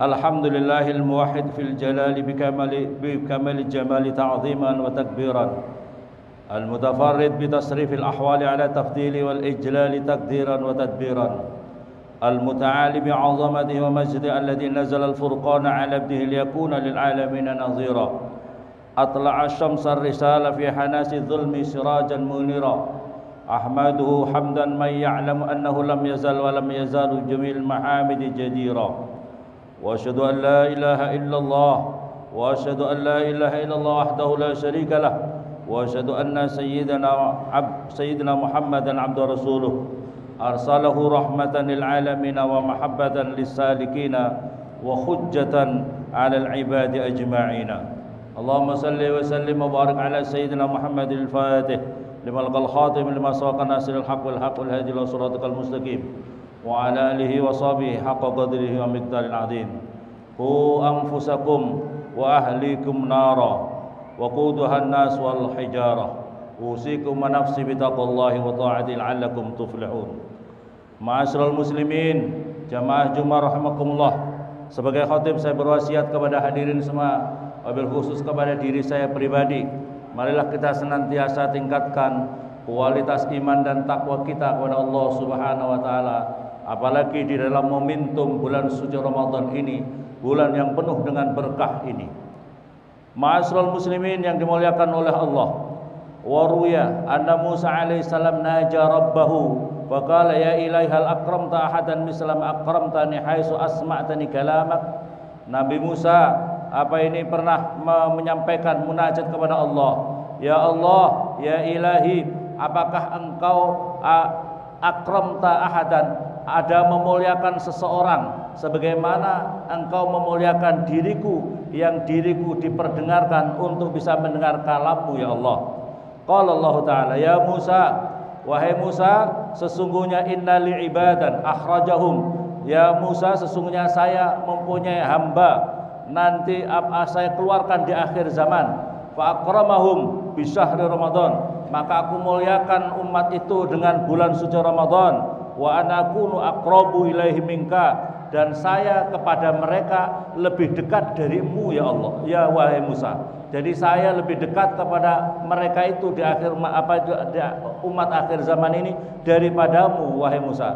الحمد لله الموحد في الجلال بكمال الجمال تعظيما وتكبيرا، المتفرد بتصريف الأحوال على تفضيل والإجلال تقديرا وتدبيرا، المتعالي بعظمته ومجده الذي نزل الفرقان على عبده ليكون للعالمين نظيرا، أطلع الشمس الرسالة في حناس الظلم سراجا منيرا، أحمده حمدا من يعلم أنه لم يزل ولم يزال جميع المحامد جديرا، وأشهد أن لا إله إلا الله وأشهد أن لا إله إلا الله وحده لا شريك له، وأشهد أن سيدنا محمدا عبد رسوله أرسله رحمة للعالمين ومحبة للسالكين وحجة على العباد أجمعين. اللهم صل وسلم وبارك على سيدنا محمد الفاتح لما لقى الخاتم لما سبق ناصر الحق والحق والهادي إلى صراطك المستقيم وعلى آله وصحبه حق قدره ومقدار العظيم. قوا أنفسكم وأهليكم نارا وقودها الناس والحجارة، أوصيكم ونفسي بتقوى الله وطاعته لعلكم تفلحون. Ma'asyiral muslimin, jamaah Jumat rahimakumullah. Sebagai khatib saya berwasiat kepada hadirin semua, wabil khusus kepada diri saya pribadi, marilah kita senantiasa tingkatkan kualitas iman dan takwa kita kepada Allah Subhanahu wa taala, apalagi di dalam momentum bulan suci Ramadan ini, bulan yang penuh dengan berkah ini. Ma'asyiral muslimin yang dimuliakan oleh Allah, wa ruya anna Musa alaihi salam naja rabbahu wa qala ya ilahi hal akramta ahadan mislam akramtani haitsu asma'tani kalamak. Nabi Musa pernah menyampaikan munajat kepada Allah, ya Allah, ya ilahi, apakah engkau akramta ahadan, ada memuliakan seseorang sebagaimana engkau memuliakan diriku yang diriku diperdengarkan untuk bisa mendengar kalammu ya Allah. Qala Allah Ta'ala, ya Musa, wahai Musa, sesungguhnya inna li ibadan akhrajahum, ya Musa, sesungguhnya saya mempunyai hamba nanti saya keluarkan di akhir zaman, fa akramahum bi syahri Ramadan, maka aku muliakan umat itu dengan bulan suci Ramadan, wa ana akunu aqrabu ilaihi minka, dan saya kepada mereka lebih dekat darimu ya Allah, ya wahai Musa. Jadi saya lebih dekat kepada mereka itu di akhir umat akhir zaman ini daripadamu wahai Musa.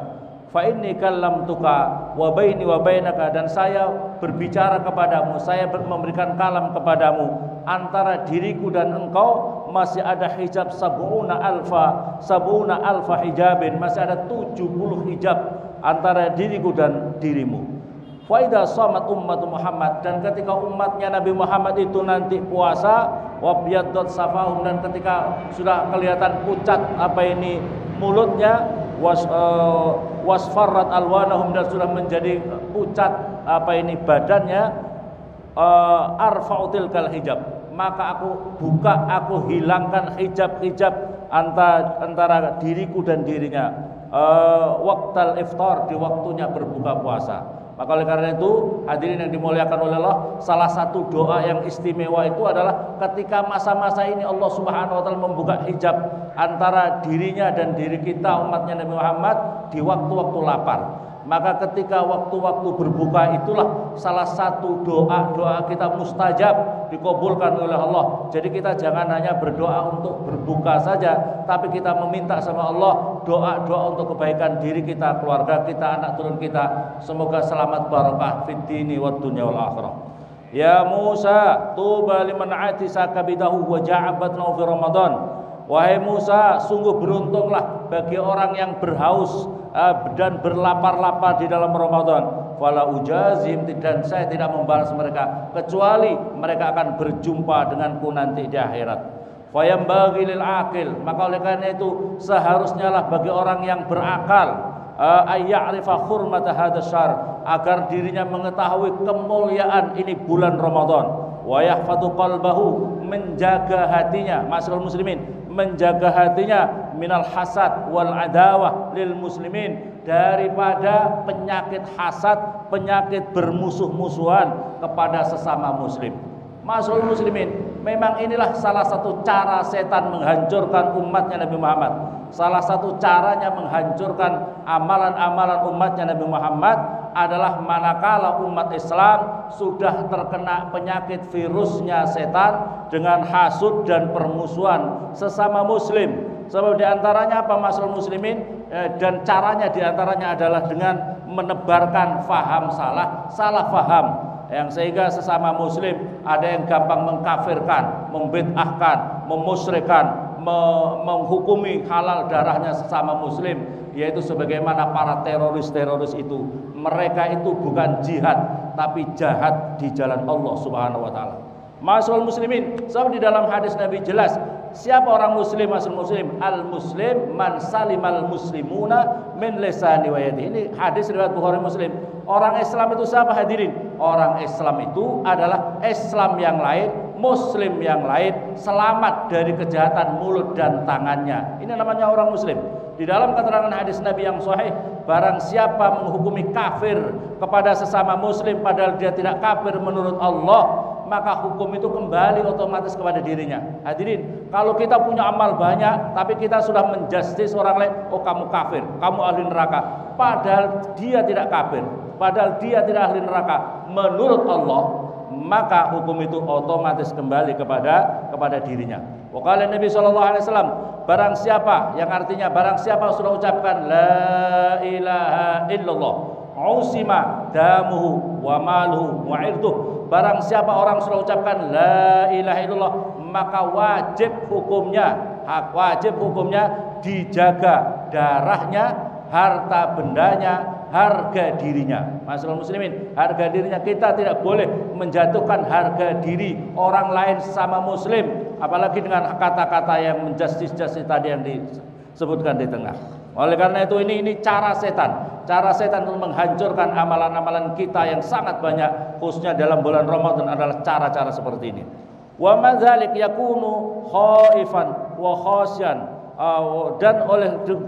Fa inni kallamtuka wa baini wa bainaka, dan saya berbicara kepadamu, saya memberikan kalam kepadamu, antara diriku dan engkau masih ada hijab sab'una alfa hijabin, masih ada 70 hijab antara diriku dan dirimu. Fa idza shamat ummatu Muhammad, dan ketika umatnya Nabi Muhammad itu nanti puasa, wa biyaddat safahum, dan ketika sudah kelihatan pucat mulutnya, wasfarrat alwanahum, dan sudah menjadi pucat badannya, arfa'util kal hijab, maka aku hilangkan hijab antara diriku dan dirinya, waqtal iftar, di waktunya berbuka puasa. Maka oleh karena itu, hadirin yang dimuliakan oleh Allah, salah satu doa yang istimewa itu adalah ketika masa-masa ini Allah Subhanahu wa taala membuka hijab antara dirinya dan diri kita umatnya Nabi Muhammad di waktu-waktu lapar. Maka ketika waktu-waktu berbuka itulah salah satu doa-doa kita mustajab, dikabulkan oleh Allah. Jadi kita jangan hanya berdoa untuk berbuka saja, tapi kita meminta sama Allah doa-doa untuk kebaikan diri kita, keluarga kita, anak turun kita. Semoga selamat barakah fid dini wad dunya wal akhirah. Ya Musa, tuba liman atisaka bidahu wa ja'abatna fi Ramadan. Wahai Musa, sungguh beruntunglah bagi orang yang berhaus dan berlapar-lapar di dalam Ramadan. Fala ujazim, dan saya tidak membalas mereka kecuali mereka akan berjumpa denganku nanti di akhirat. Fayambaghi lil aqil, maka oleh karena itu seharusnya lah bagi orang yang berakal ayya'rifa hurmata hadzal syahr, agar dirinya mengetahui kemuliaan ini bulan Ramadan. Wa yahfadhu qalbahu, menjaga hatinya, ma'asyiral muslimin, menjaga hatinya minal hasad wal adawah lil muslimin, daripada penyakit hasad, penyakit bermusuh-musuhan kepada sesama muslim. Ma'asyiral muslimin, memang inilah salah satu cara setan menghancurkan umatnya Nabi Muhammad. Salah satu caranya menghancurkan amalan-amalan umatnya Nabi Muhammad adalah manakala umat Islam sudah terkena penyakit virusnya setan dengan hasud dan permusuhan sesama muslim. Sebab diantaranya apa masalah muslimin, dan caranya diantaranya adalah dengan menebarkan faham salah faham, yang sehingga sesama muslim ada yang gampang mengkafirkan, membid'ahkan, memusyrikan, menghukumi halal darahnya sesama muslim, yaitu sebagaimana para teroris itu. Mereka itu bukan jihad tapi jahat di jalan Allah Subhanahu wa taala. Masyaallah muslimin, sebab di dalam hadis Nabi jelas siapa orang muslim, muslim, al muslim man salimal muslimuna min lisani wa yadihi. Ini hadis riwayat Bukhari Muslim. Orang Islam itu siapa hadirin? Orang Islam itu adalah Islam yang lain, muslim yang lain, selamat dari kejahatan mulut dan tangannya. Ini namanya orang muslim. Di dalam keterangan hadis Nabi yang sahih, barang siapa menghukumi kafir kepada sesama muslim padahal dia tidak kafir menurut Allah, maka hukum itu kembali otomatis kepada dirinya. Hadirin, kalau kita punya amal banyak tapi kita sudah menjustis orang lain, oh kamu kafir, kamu ahli neraka, padahal dia tidak kafir, padahal dia tidak ahli neraka menurut Allah, maka hukum itu otomatis kembali kepada dirinya. Waqala Nabi sallallahu alaihi wasallam, barang siapa, yang artinya barang siapa sudah ucapkan la ilaha illallah, usima damuhu wa maluhu wa irduh. Barang siapa orang sudah ucapkan la ilaha illallah, maka wajib hukumnya dijaga darahnya, harta bendanya, harga dirinya. Masalah muslimin, harga dirinya, kita tidak boleh menjatuhkan harga diri orang lain sesama muslim, apalagi dengan kata-kata yang menjustis tadi yang disebutkan di tengah. Oleh karena itu ini cara setan untuk menghancurkan amalan-amalan kita yang sangat banyak, khususnya dalam bulan Ramadan, adalah cara-cara seperti ini. Wa madzalik yakunu khaifan wa khasyan. Dan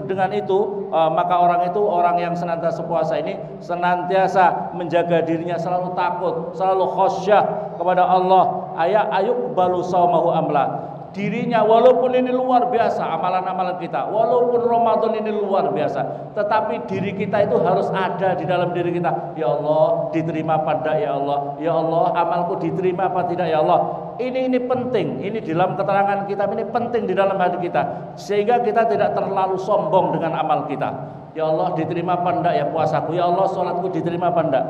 dengan itu maka orang yang senantiasa puasa ini senantiasa menjaga dirinya, selalu takut, selalu khasyah kepada Allah. Ayuqbalu saumahu amla. Dirinya walaupun ini luar biasa amalan-amalan kita, walaupun Ramadan ini luar biasa, tetapi diri kita itu harus ada di dalam diri kita. Ya Allah, diterima apa tidak ya Allah? Ya Allah, amalku diterima apa tidak ya Allah? Ini penting, ini di dalam keterangan kitab ini penting di dalam hati kita, sehingga kita tidak terlalu sombong dengan amal kita. Ya Allah, diterima apa tidak ya puasaku? Ya Allah, sholatku diterima apa tidak?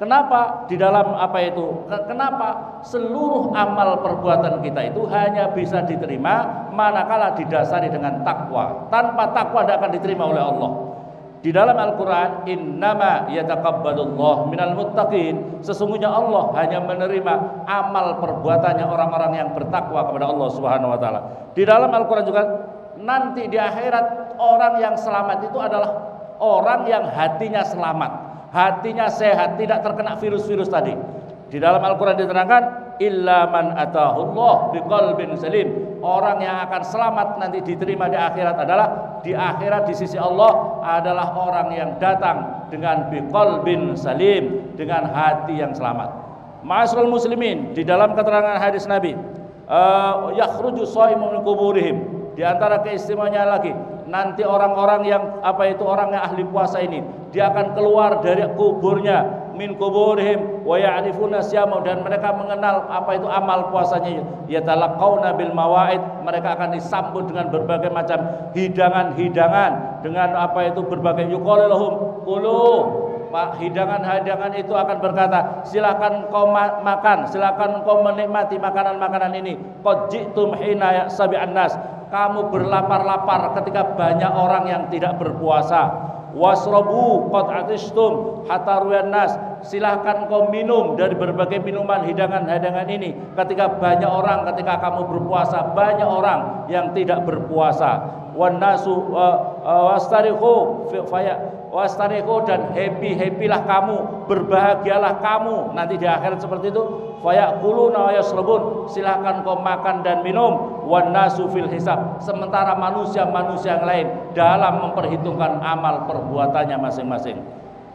Kenapa di dalam kenapa seluruh amal perbuatan kita itu hanya bisa diterima manakala didasari dengan takwa. Tanpa takwa tidak akan diterima oleh Allah. Di dalam Al-Quran, innama yataqabbalullah minal muttaqin, sesungguhnya Allah hanya menerima amal perbuatannya orang-orang yang bertakwa kepada Allah Subhanahu wa taala. Di dalam Al-Quran juga, nanti di akhirat orang yang selamat itu adalah orang yang hatinya selamat, hatinya sehat, tidak terkena virus-virus tadi. Di dalam Al-Quran diterangkan, illa man atahullah biqalbin salim. Orang yang akan selamat nanti diterima di akhirat adalah, di akhirat di sisi Allah adalah orang yang datang dengan biqalbin salim, dengan hati yang selamat. Ma'asyiral muslimin, di dalam keterangan hadis Nabi, yakhruju shaimu min quburihim. Di antara keistimewaannya lagi, nanti orang-orang yang orang yang ahli puasa ini, dia akan keluar dari kuburnya, min kuburihim wa ya'rifuna siyama, dan mereka mengenal amal puasanya. Yatalaqauna bil mawaid, mereka akan disambut dengan berbagai macam hidangan-hidangan, dengan berbagai yuqalilahum kulu. Hidangan-hidangan itu akan berkata, silakan kau makan, silakan kau menikmati makanan-makanan ini. Qad ji'tum hina sabi'an nas, kamu berlapar-lapar ketika banyak orang yang tidak berpuasa. Wasrobu qad atishtum hatta ruyan nas, silahkan kau minum dari berbagai minuman hidangan-hidangan ini ketika banyak orang, ketika kamu berpuasa banyak orang yang tidak berpuasa. Wan nasu wastarihu wastarihu, dan happy-happylah kamu, berbahagialah kamu nanti di akhirat seperti itu. Fayaquluna wa yashrabun, silahkan kau makan dan minum. Wan nasu fil hisab, sementara manusia-manusia yang lain dalam memperhitungkan amal perbuatannya masing-masing.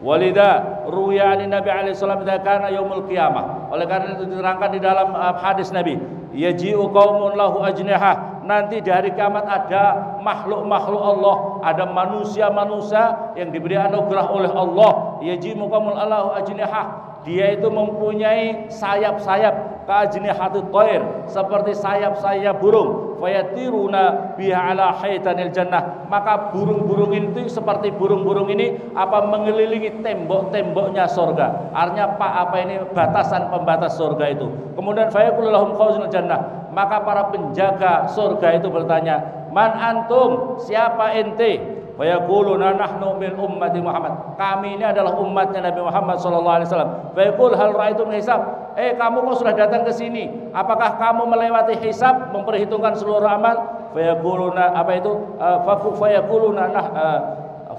Walida ruya an Nabi alaihi salam kana yaumul qiyamah. Oleh karena itu diterangkan di dalam hadis Nabi, yaji'u qaumun lahu ajnihah, nanti di hari kiamat ada makhluk-makhluk Allah, ada manusia-manusia yang diberi anugerah oleh Allah. Yajimukumul Allahu ajnihah, dia itu mempunyai sayap-sayap, ka'ajnihatit thair, seperti sayap-sayap burung. Fayatiruna biha ala haitanil jannah, maka burung-burung itu seperti burung-burung ini mengelilingi tembok-temboknya surga. Artinya batasan pembatas surga itu. Kemudian fayaqulu lahum khazinul jannah, maka para penjaga surga itu bertanya, man antum, siapa ente? Fayaquluna nahnu min ummati Muhammad, kami ini adalah umatnya Nabi Muhammad sallallahu alaihi wasallam. Fayaqul hal ra'aitum hisab, kamu kok sudah datang ke sini, apakah kamu melewati hisab, memperhitungkan seluruh amal? Fayaquluna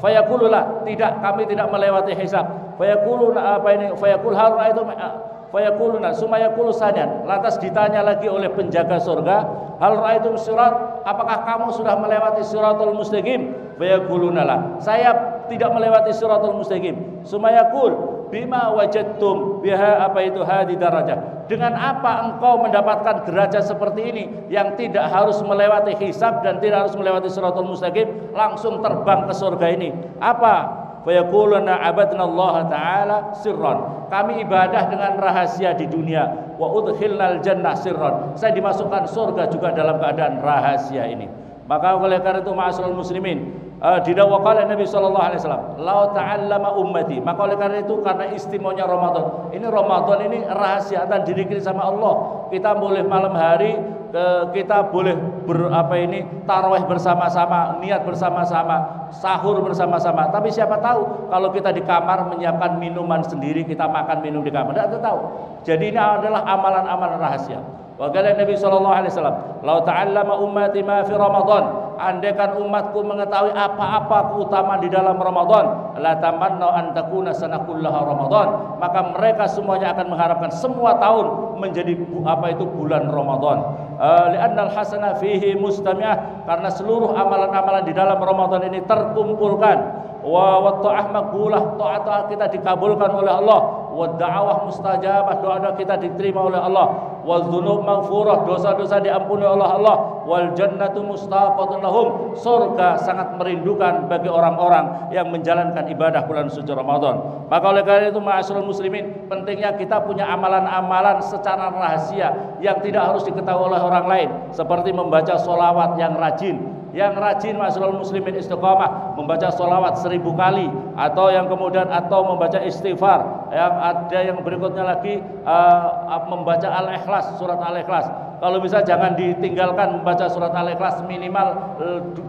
fayaquluna tidak, kami tidak melewati hisab. Fayaquluna fayaqul hal ra'aitum fayaquluna sumayaqulu sanian, lantas ditanya lagi oleh penjaga surga, hal ra'aitum sirat, apakah kamu sudah melewati siratul mustaqim? Fayaquluna la, saya tidak melewati siratul mustaqim. Sumayaqul bima wajadtum biha hadi darajah, dengan apa engkau mendapatkan derajat seperti ini yang tidak harus melewati hisab dan tidak harus melewati siratul mustaqim, langsung terbang ke surga ini? Apa? Fayaquluna abadna Allah Ta'ala sirran, kami ibadah dengan rahasia di dunia. Wa udkhilnal jannah sirran, saya dimasukkan surga juga dalam keadaan rahasia ini. Maka oleh karena itu ma'asyiral muslimin, didawakala Nabi sallallahu alaihi wasallam, la ta'allama ummati, maka oleh karena itu, karena istimewanya Ramadan ini rahasia dan didikir sama Allah. Kita boleh malam hari, kita boleh tarawih bersama-sama, niat bersama-sama, sahur bersama-sama. Tapi siapa tahu kalau kita di kamar menyiapkan minuman sendiri, kita makan minum di kamar, tidak tahu. Jadi ini adalah amalan-amalan rahasia. Wa qala Nabi sallallahu alaihi wasallam, "Lau ta'allama ummati ma fi Ramadan." Andaikan umatku mengetahui apa-apa keutamaan di dalam Ramadan, la tamanna an takuna sanakullaha Ramadan, maka mereka semuanya akan mengharapkan semua tahun menjadi bulan Ramadan. Li'anna al-hasanah fihi mustami'ah, karena seluruh amalan-amalan di dalam Ramadan ini terkumpulkan. Wa ta'ah maqbulah, taat kita dikabulkan oleh Allah. Wa da'awah mustajabah, doa kita diterima oleh Allah. Wal dzunub maghfurah, dosa-dosa diampuni oleh Allah. Wal jannatu mustaqatun lahum, surga sangat merindukan bagi orang-orang yang menjalankan ibadah bulan suci Ramadan. Maka oleh karena itu ma'asyiral muslimin, pentingnya kita punya amalan-amalan secara rahasia yang tidak harus diketahui oleh orang lain, seperti membaca sholawat yang rajin. Yang rajin ma'asyiral muslimin istiqamah membaca sholawat 1000 kali, atau yang kemudian membaca istighfar. Yang ada yang berikutnya lagi membaca Al-Ikhlas, surat Al-Ikhlas. Kalau bisa jangan ditinggalkan membaca surat Al-Ikhlas minimal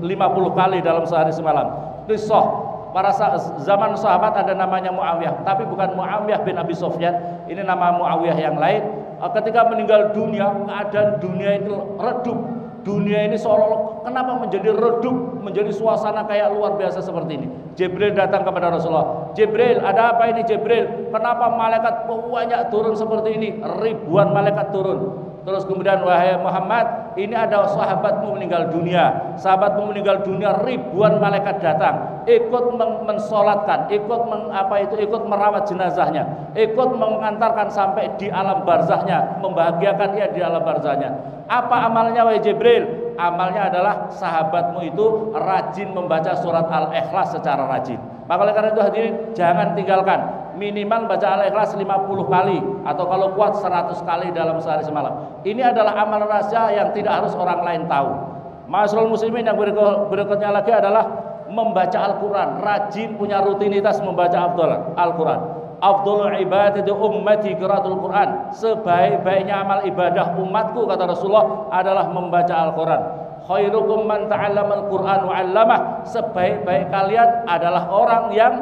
50 kali dalam sehari semalam. Kisah para zaman sahabat ada namanya Muawiyah, tapi bukan Muawiyah bin Abi Sufyan, ini nama Muawiyah yang lain. Ketika meninggal dunia, keadaan dunia itu redup. Dunia ini seolah-olah kenapa menjadi redup, menjadi suasana kayak luar biasa seperti ini. Jibril datang kepada Rasulullah. Jibril, ada apa ini Jibril? Kenapa malaikat banyak turun seperti ini? Ribuan malaikat turun. Terus kemudian, wahai Muhammad, ini ada sahabatmu meninggal dunia. Sahabatmu meninggal dunia, ribuan malaikat datang, ikut mensolatkan, ikut merawat jenazahnya, ikut mengantarkan sampai di alam barzahnya, membahagiakan ia di alam barzahnya. Apa amalnya wahai Jibril? Amalnya adalah sahabatmu itu rajin membaca surat Al-Ikhlas secara rajin. Maka oleh karena itu hadirin, jangan tinggalkan. Minimal baca Al-Ikhlas 50 kali, atau kalau kuat 100 kali dalam sehari semalam. Ini adalah amal rahasia yang tidak harus orang lain tahu. Ma'asyiral muslimin, yang berikutnya lagi adalah membaca Al-Quran. Rajin punya rutinitas membaca Al-Quran. Afdhalul ibadati ummati qiraatul Quran. Sebaik-baiknya amal ibadah umatku, kata Rasulullah, adalah membaca Al-Quran. Khairukum man ta'allamal Qur'an wa 'allamah. Sebaik-baik kalian adalah orang yang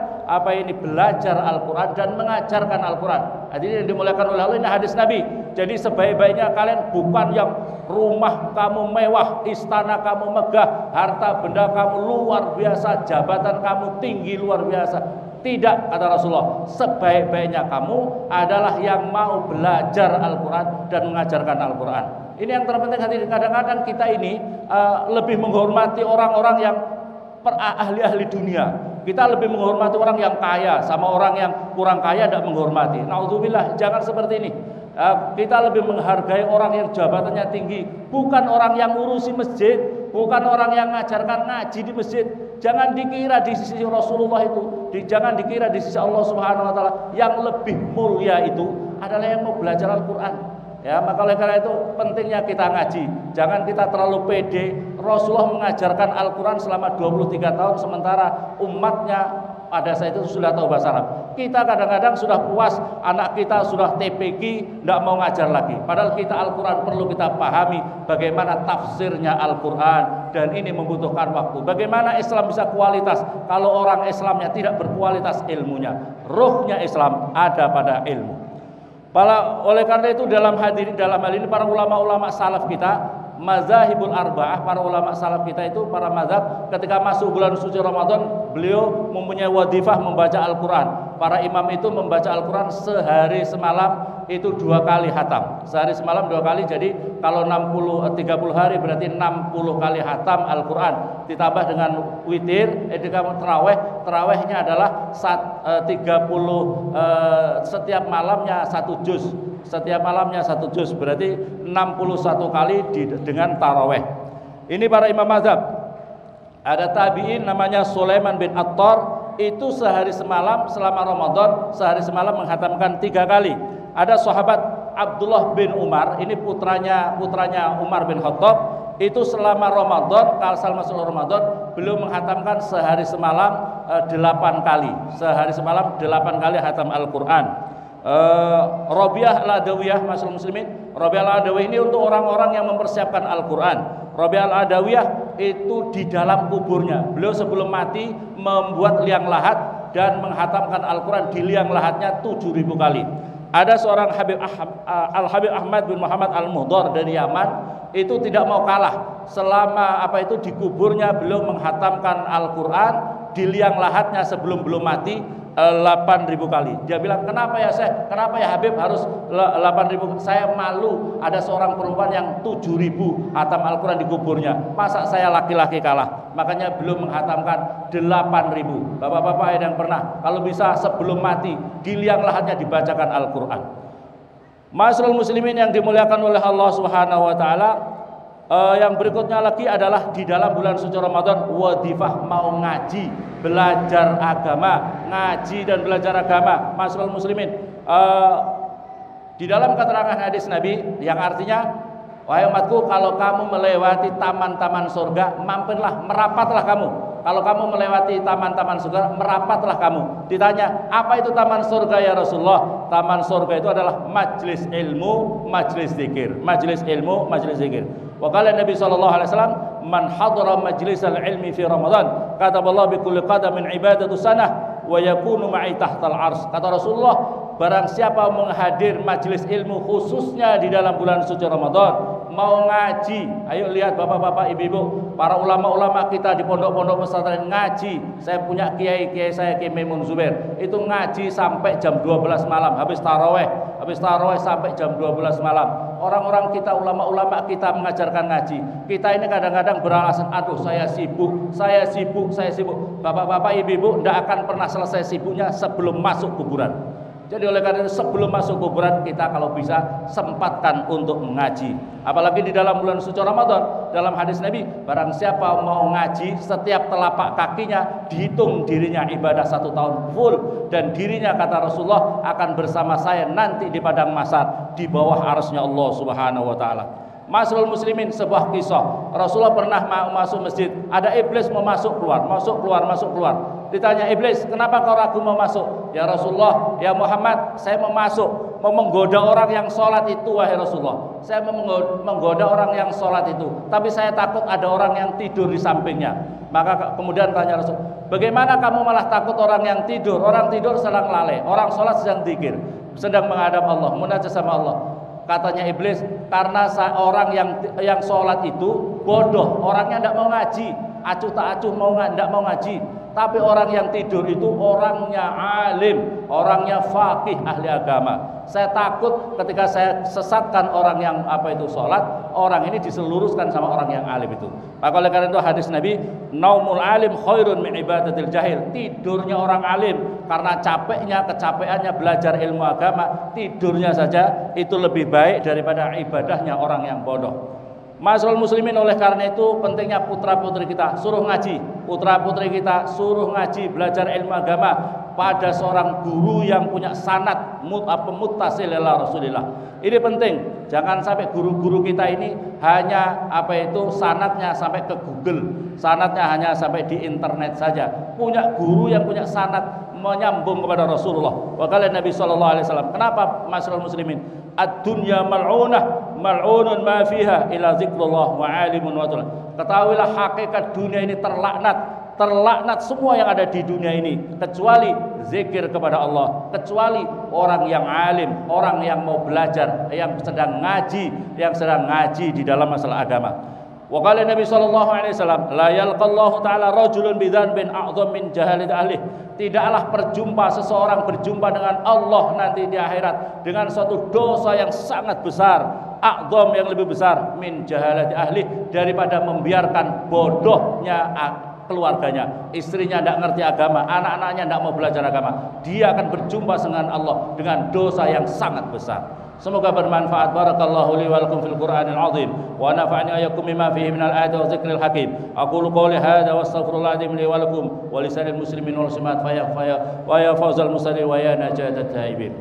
belajar Al-Quran dan mengajarkan Al-Quran. Hadirin yang dimuliakan oleh Allah, ini hadis Nabi. Jadi sebaik-baiknya kalian bukan yang rumah kamu mewah, istana kamu megah, harta benda kamu luar biasa, jabatan kamu tinggi luar biasa. Tidak, kata Rasulullah, sebaik-baiknya kamu adalah yang mau belajar Al-Quran dan mengajarkan Al-Quran. Ini yang terpenting hadirin. Kadang-kadang kita ini lebih menghormati orang-orang yang ahli-ahli dunia. Kita lebih menghormati orang yang kaya, sama orang yang kurang kaya tidak menghormati. Naudzubillah, jangan seperti ini. Kita lebih menghargai orang yang jabatannya tinggi, bukan orang yang ngurusi masjid, bukan orang yang ngajarkan ngaji di masjid. Jangan dikira di sisi Rasulullah itu, jangan dikira di sisi Allah Subhanahu wa taala yang lebih mulia itu adalah yang mau belajar Al-Qur'an. Ya, maka oleh karena itu pentingnya kita ngaji. Jangan kita terlalu pede. Rasulullah mengajarkan Al-Qur'an selama 23 tahun sementara umatnya pada saat itu sudah tahu bahasa Arab. Kita kadang-kadang sudah puas, anak kita sudah TPQ, tidak mau ngajar lagi. Padahal kita Al-Quran perlu kita pahami bagaimana tafsirnya Al-Quran, dan ini membutuhkan waktu. Bagaimana Islam bisa kualitas kalau orang Islamnya tidak berkualitas ilmunya. Ruhnya Islam ada pada ilmu. Oleh karena itu dalam hal ini para ulama-ulama salaf kita, mazahibul arba'ah, para ulama salaf kita itu, para mazhab, ketika masuk bulan suci Ramadan, beliau mempunyai wadifah membaca Al-Quran. Para imam itu membaca Al-Quran sehari semalam itu 2 kali hatam. Sehari semalam 2 kali, jadi kalau 30 hari berarti 60 kali hatam Al-Quran. Ditambah dengan witir, terawihnya adalah 30 setiap malamnya 1 juz. Setiap malamnya 1 juz, berarti 61 kali dengan taraweh. Ini para imam mazhab. Ada tabi'in namanya Sulaiman bin Attar, itu sehari semalam selama Ramadan, sehari semalam menghatamkan 3 kali. Ada sahabat Abdullah bin Umar, ini putranya Umar bin Khattab, itu selama Ramadan, kalau masuk Ramadan, beliau menghatamkan sehari semalam 8 kali. Sehari semalam 8 kali hatam Al-Quran. Rabi'ah al-Adawiyah, masyaallah muslimin, Rabi'ah al-Adawiyah ini untuk orang-orang yang mempersiapkan Al-Quran. Rabi'ah al-Adawiyah itu di dalam kuburnya, beliau sebelum mati membuat liang lahat dan menghatamkan Al-Quran di liang lahatnya 7.000 kali. Ada seorang Habib Ahmad bin Muhammad Al-Muhdar dari Yaman, itu tidak mau kalah. Selama di kuburnya beliau menghatamkan Al-Quran di liang lahatnya sebelum mati 8.000 kali. Dia bilang, kenapa ya Syekh, kenapa ya Habib harus 8.000? Saya malu ada seorang perempuan yang 7.000 hatam Al-Quran di kuburnya. Masa saya laki-laki kalah? Makanya belum menghatamkan 8.000. Bapak-bapak yang pernah, kalau bisa sebelum mati di liang lahatnya dibacakan Al-Quran. Masyaallah muslimin yang dimuliakan oleh Allah Subhanahu wa taala. Yang berikutnya lagi adalah di dalam bulan suci Ramadan, wadifah mau ngaji, belajar agama, ngaji dan belajar agama. Masyaallah muslimin, di dalam keterangan hadis Nabi yang artinya, wahai umatku, kalau kamu melewati taman-taman surga, mampirlah, merapatlah kamu. Kalau kamu melewati taman-taman surga, merapatlah kamu. Ditanya, apa itu taman surga ya Rasulullah? Taman surga itu adalah majlis ilmu, majlis zikir. Majlis ilmu, majlis zikir. Wa qala Nabi sallallahu alaihi wasallam, man hadara majlisal ilmi fi Ramadan, kataballahu bi kulli qadamin ibadatu sanah wa yakunu ma'i tahtal ars. Kata Rasulullah, barang siapa menghadir majlis ilmu khususnya di dalam bulan suci Ramadan, mau ngaji, ayo lihat bapak-bapak, ibu-ibu, para ulama-ulama kita di pondok-pondok pesantren ngaji. Saya punya kiai saya, Kiai Maimun Zubair, itu ngaji sampai jam 12 malam, habis taraweh sampai jam 12 malam. Orang-orang kita, ulama-ulama kita mengajarkan ngaji. Kita ini kadang-kadang beralasan, aduh saya sibuk. Bapak-bapak, ibu-ibu tidak akan pernah selesai sibuknya sebelum masuk kuburan. Jadi oleh karena itu sebelum masuk kuburan kita kalau bisa sempatkan untuk mengaji. Apalagi di dalam bulan suci Ramadan, dalam hadis Nabi, barang siapa mau ngaji, setiap telapak kakinya dihitung dirinya ibadah 1 tahun full, dan dirinya, kata Rasulullah, akan bersama saya nanti di padang mahsyar di bawah arasnya Allah Subhanahu wa taala. Masyaallah muslimin, sebuah kisah. Rasulullah pernah mau masuk masjid, ada iblis mau masuk keluar. Ditanya iblis, kenapa kau ragu mau masuk? Ya Rasulullah, ya Muhammad, saya mau masuk, mau menggoda orang yang sholat itu, wahai Rasulullah. Saya mau menggoda orang yang sholat itu, tapi saya takut ada orang yang tidur di sampingnya. Maka kemudian tanya Rasul, bagaimana kamu malah takut orang yang tidur? Orang tidur sedang lalai, orang sholat sedang zikir, sedang menghadap Allah, munajat sama Allah. Katanya iblis, karena orang yang sholat itu bodoh, orangnya tidak mau ngaji, acuh tak acuh tidak mau ngaji. Tapi orang yang tidur itu orangnya alim, orangnya faqih, ahli agama. Saya takut ketika saya sesatkan orang yang sholat, orang ini diseluruskan sama orang yang alim itu. Maka oleh karena itu hadis Nabi, naumul alim khairun min ibadatil jahil. Tidurnya orang alim karena kecapeannya belajar ilmu agama, tidurnya saja itu lebih baik daripada ibadahnya orang yang bodoh. Masyaallah muslimin, oleh karena itu pentingnya putra-putri kita suruh ngaji. Putra-putri kita suruh ngaji, belajar ilmu agama pada seorang guru yang punya sanad muttasil ila Rasulillah. Ini penting. Jangan sampai guru-guru kita ini hanya sanadnya sampai ke Google, sanadnya hanya sampai di internet saja. Punya guru yang punya sanad menyambung kepada Rasulullah. Wa qala Nabi sallallahu alaihi wasallam. Kenapa masyaallah muslimin? Ad-dunya mal'unah, mal'unun ma fiha ila zikrullah wa alimun wa tullah. Ketahuilah hakikat dunia ini terlaknat semua yang ada di dunia ini kecuali zikir kepada Allah, kecuali orang yang alim, orang yang mau belajar, yang sedang ngaji di dalam masalah agama. Wa qala Nabi sallallahu alaihi wasallam, la yalqallahu ta'ala rajulun bidzanbin a'dzam min jahalati ahli. Tidaklah seseorang berjumpa dengan Allah nanti di akhirat dengan suatu dosa yang sangat besar, a'dzam yang lebih besar min jahalati ahli, daripada membiarkan bodohnya keluarganya, istrinya tidak ngerti agama, anak-anaknya tidak mau belajar agama. Dia akan berjumpa dengan Allah dengan dosa yang sangat besar. Semoga bermanfaat. Barakallahu li wa lakum fil Qur'anil azim wa nafa'ani ayyakum bima fihi minal ayati wa dzikril hakim. Aqulu qawli hadza wa astaghfirullah azim li wa lakum wa lisanil muslimin wal muslimat wa ya fawzal muslimin wa ya najatat taibin.